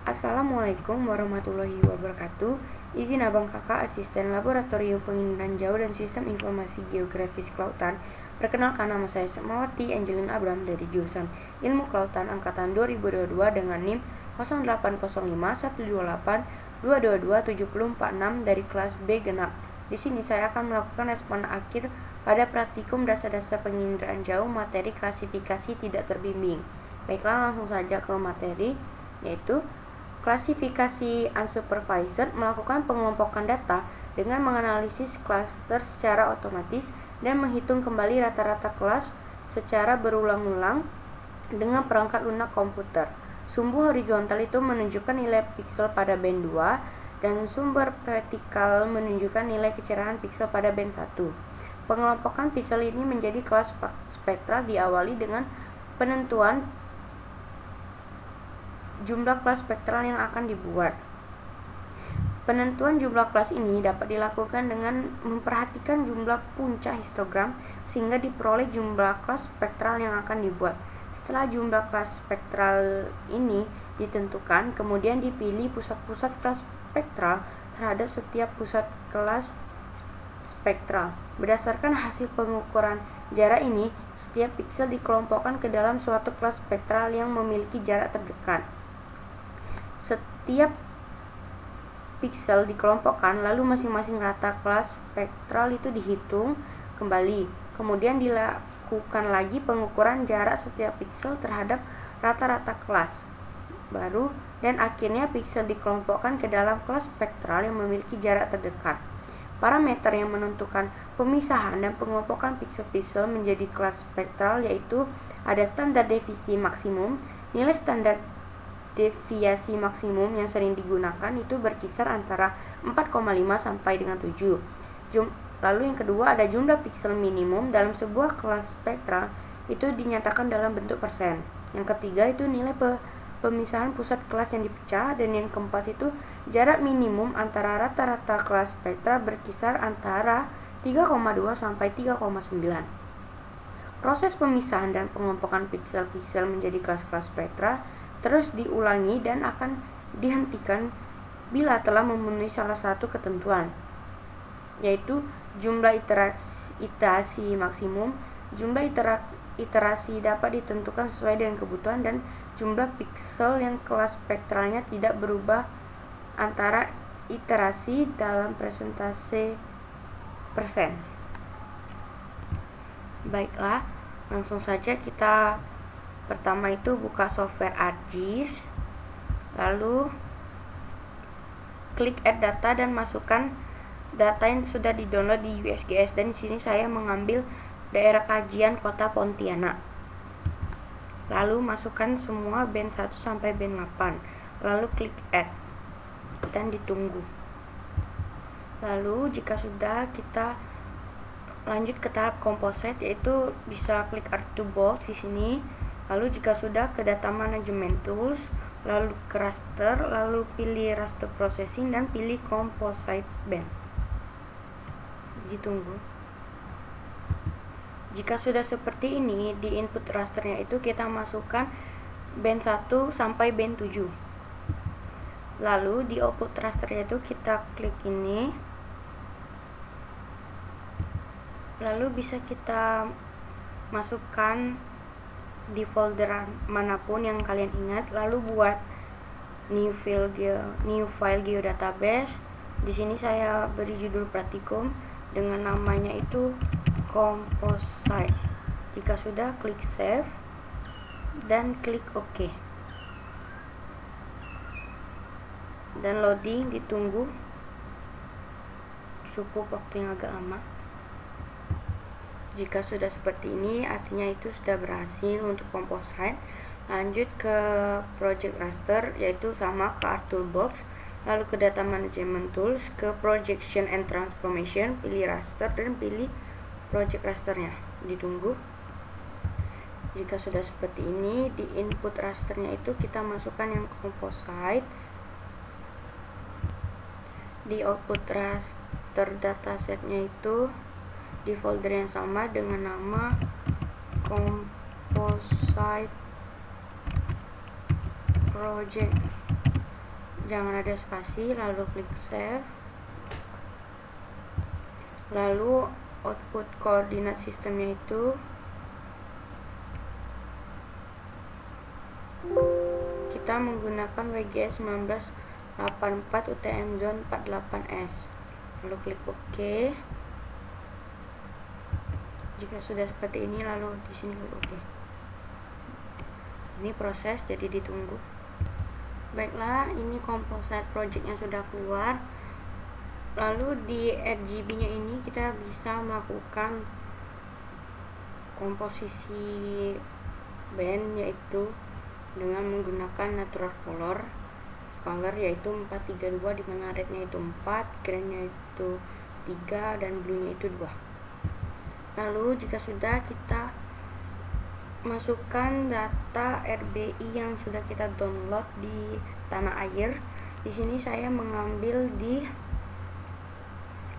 Assalamualaikum warahmatullahi wabarakatuh. Izin Abang Kakak, Asisten Laboratorium Penginderaan Jauh dan Sistem Informasi Geografis Kelautan. Perkenalkan, nama saya Sukmawati Angelin Abram dari jurusan Ilmu Kelautan angkatan 2022 dengan NIM 080512822746 dari kelas B genap. Di sini saya akan melakukan respon akhir pada praktikum dasar-dasar penginderaan jauh materi klasifikasi tidak terbimbing. Baiklah, langsung saja ke materi, yaitu klasifikasi unsupervised melakukan pengelompokan data dengan menganalisis klaster secara otomatis dan menghitung kembali rata-rata kelas secara berulang-ulang dengan perangkat lunak komputer. Sumbu horizontal itu menunjukkan nilai piksel pada band 2 dan sumber vertikal menunjukkan nilai kecerahan piksel pada band 1. Pengelompokan piksel ini menjadi kelas spektral diawali dengan penentuan jumlah kelas spektral yang akan dibuat. Penentuan jumlah kelas ini dapat dilakukan dengan memperhatikan jumlah puncak histogram sehingga diperoleh jumlah kelas spektral yang akan dibuat. Setelah jumlah kelas spektral ini ditentukan, kemudian dipilih pusat-pusat kelas spektral terhadap setiap pusat kelas spektral. Berdasarkan hasil pengukuran jarak ini, setiap piksel dikelompokkan ke dalam suatu kelas spektral yang memiliki jarak terdekat. Setiap piksel dikelompokkan, lalu masing-masing rata kelas spektral itu dihitung kembali. Kemudian dilakukan lagi pengukuran jarak setiap piksel terhadap rata-rata kelas baru, dan akhirnya piksel dikelompokkan ke dalam kelas spektral yang memiliki jarak terdekat. Parameter yang menentukan pemisahan dan pengelompokan piksel-piksel menjadi kelas spektral yaitu ada standar deviasi maksimum. Nilai standar deviasi maksimum yang sering digunakan itu berkisar antara 4,5 sampai dengan 7. Lalu yang kedua ada jumlah piksel minimum dalam sebuah kelas spektral itu dinyatakan dalam bentuk persen. Yang ketiga itu nilai pemisahan pusat kelas yang dipecah, dan yang keempat itu jarak minimum antara rata-rata kelas spektral berkisar antara 3,2 sampai 3,9. Proses pemisahan dan pengelompokan piksel-piksel menjadi kelas-kelas spektral terus diulangi dan akan dihentikan bila telah memenuhi salah satu ketentuan, yaitu jumlah iterasi maksimum. Jumlah iterasi dapat ditentukan sesuai dengan kebutuhan, dan jumlah piksel yang kelas spektralnya tidak berubah antara iterasi dalam persentase persen. Baiklah, langsung saja kita pertama itu buka software ArcGIS, lalu klik add data dan masukkan data yang sudah di-download di USGS, dan di sini saya mengambil daerah kajian Kota Pontianak. Lalu masukkan semua band 1 sampai band 8, lalu klik add dan ditunggu. Lalu jika sudah, kita lanjut ke tahap composite, yaitu bisa klik add to box di sini. Lalu jika sudah, ke data management tools, lalu ke raster, lalu pilih raster processing dan pilih composite band. Ditunggu. Jika sudah seperti ini, di input rasternya itu kita masukkan band 1 sampai band 7. Lalu di output rasternya itu kita klik ini. Lalu bisa kita masukkan di folder manapun yang kalian ingat, lalu buat new file geodatabase. Di sini saya beri judul praktikum dengan namanya itu composite. Jika sudah, klik save dan klik OK. Dan loading, ditunggu cukup waktu yang agak lama. Jika sudah seperti ini, artinya itu sudah berhasil untuk composite. Lanjut ke project raster, yaitu sama ke art toolbox, lalu ke data management tools, ke projection and transformation, pilih raster dan pilih project rasternya. Ditunggu. Jika sudah seperti ini, di input rasternya itu kita masukkan yang composite. Di output raster datasetnya itu di folder yang sama dengan nama composite project jangan ada spasi, lalu klik save. Lalu output koordinat sistemnya itu kita menggunakan WGS 1984 UTM Zone 48S. Lalu klik OK. Jika sudah seperti ini, lalu di sini klik OK. Ini proses, jadi ditunggu. Baiklah, ini composite project yang sudah keluar. Lalu di RGB-nya ini kita bisa melakukan komposisi band, yaitu dengan menggunakan natural color yaitu 432, dimana rednya itu 4, greennya itu 3, dan blue-nya itu 2. Lalu jika sudah, kita masukkan data RBI yang sudah kita download di tanah air. Di sini saya mengambil di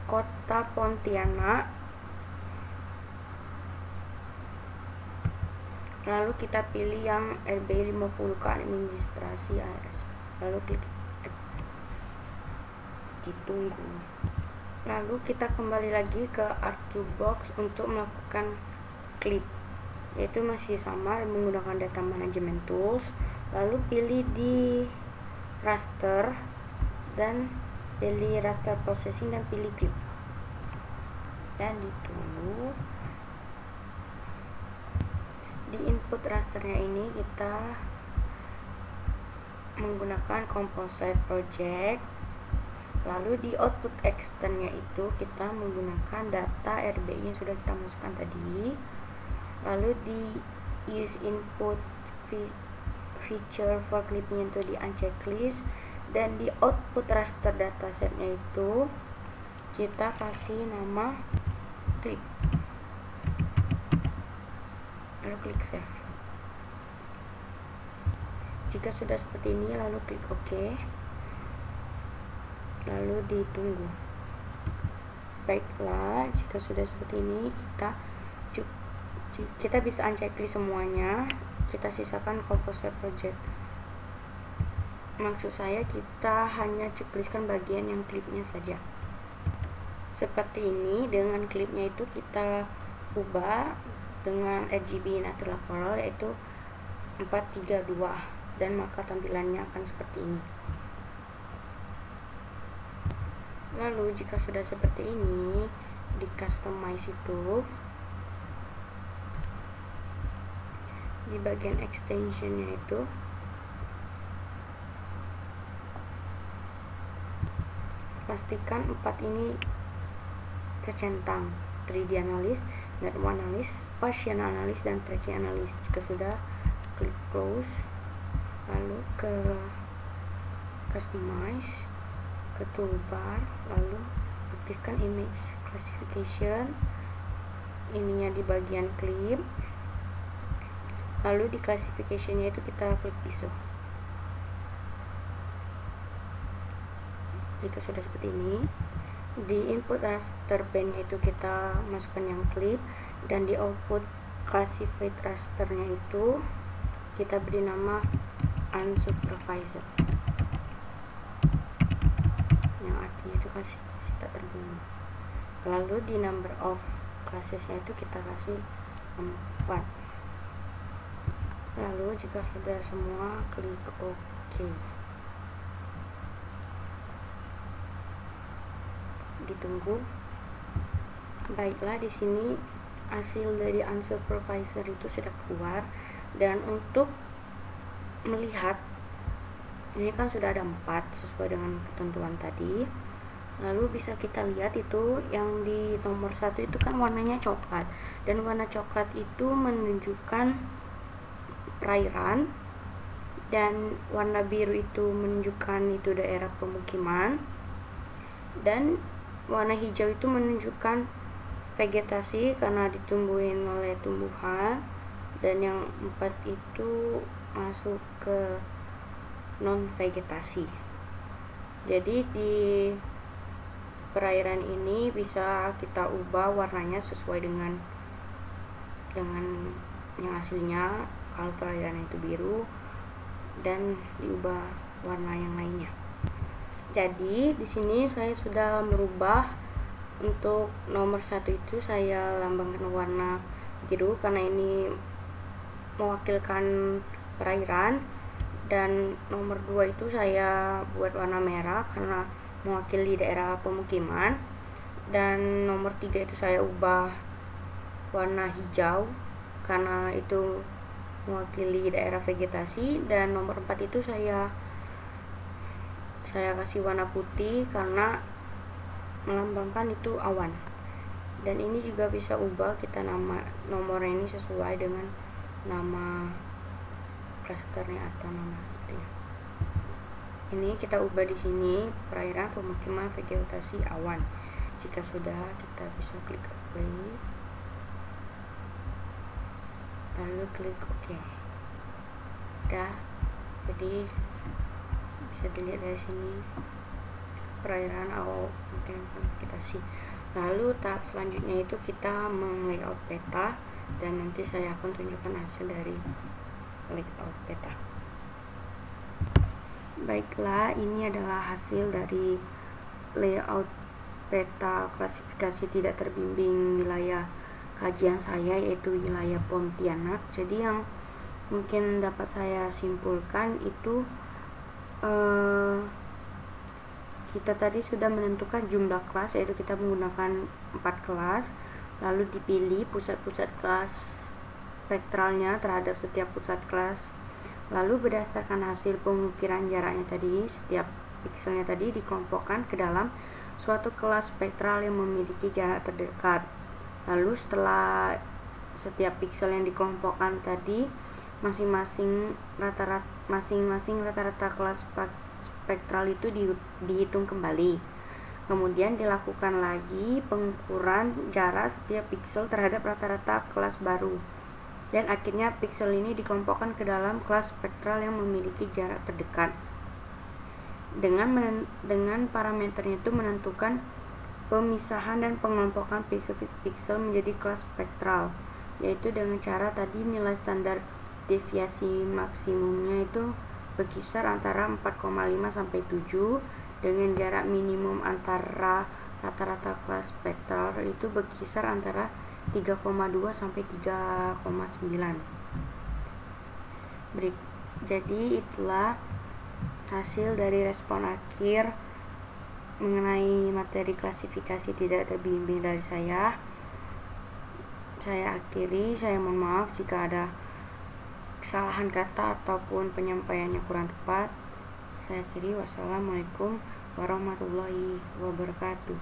Kota Pontianak. Lalu kita pilih yang RBI 50 ke administrasi ARS. Lalu klik ditunggu. Lalu kita kembali lagi ke Artbox untuk melakukan klip, yaitu masih sama menggunakan data management tools. Lalu pilih di raster dan pilih raster processing dan pilih clip dan ditunggu. Di input rasternya ini kita menggunakan composite project. Lalu di output externnya itu kita menggunakan data RBI yang sudah kita masukkan tadi. Lalu di use input feature for clipping itu di unchecklist, dan di output raster datasetnya itu kita kasih nama clip. Lalu klik save. Jika sudah seperti ini, lalu klik OK. Lalu ditunggu. Baiklah, jika sudah seperti ini, kita bisa unchecklist semuanya. Kita sisakan composite project. Maksud saya, kita hanya checklistkan bagian yang klipnya saja. Seperti ini, dengan klipnya itu kita ubah dengan RGB natural color, yaitu 432, dan maka tampilannya akan seperti ini. Lalu jika sudah seperti ini, di customize itu di bagian extensionnya itu pastikan 4 ini tercentang: 3D analysis, network analysis, partial analysis, dan tracking analysis. Jika sudah, klik close. Lalu ke customize, ke toolbar, lalu aktifkan image classification, ininya di bagian clip. Lalu di classification-nya itu kita klik ISO. Jika sudah seperti ini, di input raster band itu kita masukkan yang clip, dan di output classified rasternya itu kita beri nama unsupervised, yang artinya itu kasih tak terbunuh. Lalu di number of classesnya itu kita kasih 4. Lalu jika sudah semua, klik OK. Ditunggu. Baiklah, di sini hasil dari unsupervised itu sudah keluar, dan untuk melihat ini kan sudah ada 4 sesuai dengan ketentuan tadi. Lalu bisa kita lihat itu yang di nomor 1 itu kan warnanya coklat, dan warna coklat itu menunjukkan perairan, dan warna biru itu menunjukkan itu daerah pemukiman, dan warna hijau itu menunjukkan vegetasi karena ditumbuhin oleh tumbuhan, dan yang 4 itu masuk ke non vegetasi. Jadi di perairan ini bisa kita ubah warnanya sesuai dengan yang aslinya. Kalau perairan itu biru, dan diubah warna yang lainnya. Jadi di sini saya sudah merubah. Untuk nomor 1 itu saya lambangkan warna biru karena ini mewakilkan perairan, dan nomor 2 itu saya buat warna merah karena mewakili daerah pemukiman, dan nomor 3 itu saya ubah warna hijau karena itu mewakili daerah vegetasi, dan nomor 4 itu saya kasih warna putih karena melambangkan itu awan. Dan ini juga bisa ubah kita nama nomornya ini sesuai dengan nama klasternya atau nama itu ya. Ini kita ubah di sini perairan, pemukiman, vegetasi, awan. Jika sudah, kita bisa klik OK, lalu klik OK. Udah, jadi bisa dilihat dari sini perairan atau mungkin vegetasi. Lalu tahap selanjutnya itu kita meng-layout peta, dan nanti saya akan tunjukkan hasil dari layout peta. Baiklah, ini adalah hasil dari layout peta klasifikasi tidak terbimbing wilayah kajian saya, yaitu wilayah Pontianak. Jadi yang mungkin dapat saya simpulkan itu kita tadi sudah menentukan jumlah kelas, yaitu kita menggunakan 4 kelas, lalu dipilih pusat-pusat kelas spektralnya terhadap setiap pusat kelas. Lalu berdasarkan hasil pengukiran jaraknya tadi, setiap pikselnya tadi dikelompokkan ke dalam suatu kelas spektral yang memiliki jarak terdekat. Lalu setelah setiap piksel yang dikelompokkan tadi, masing-masing rata-rata kelas spektral itu dihitung kembali. Kemudian dilakukan lagi pengukuran jarak setiap piksel terhadap rata-rata kelas baru. Dan akhirnya piksel ini dikelompokkan ke dalam kelas spektral yang memiliki jarak terdekat. Dengan parameternya itu menentukan pemisahan dan pengelompokan piksel menjadi kelas spektral, yaitu dengan cara tadi nilai standar deviasi maksimumnya itu berkisar antara 4,5 sampai 7, dengan jarak minimum antara rata-rata kelas spektral itu berkisar antara 3,2 sampai 3,9. Jadi itulah hasil dari respon akhir mengenai materi klasifikasi tidak terbimbing dari saya. Saya akhiri, saya mohon maaf jika ada kesalahan kata ataupun penyampaiannya kurang tepat. Saya akhiri, wassalamualaikum warahmatullahi wabarakatuh.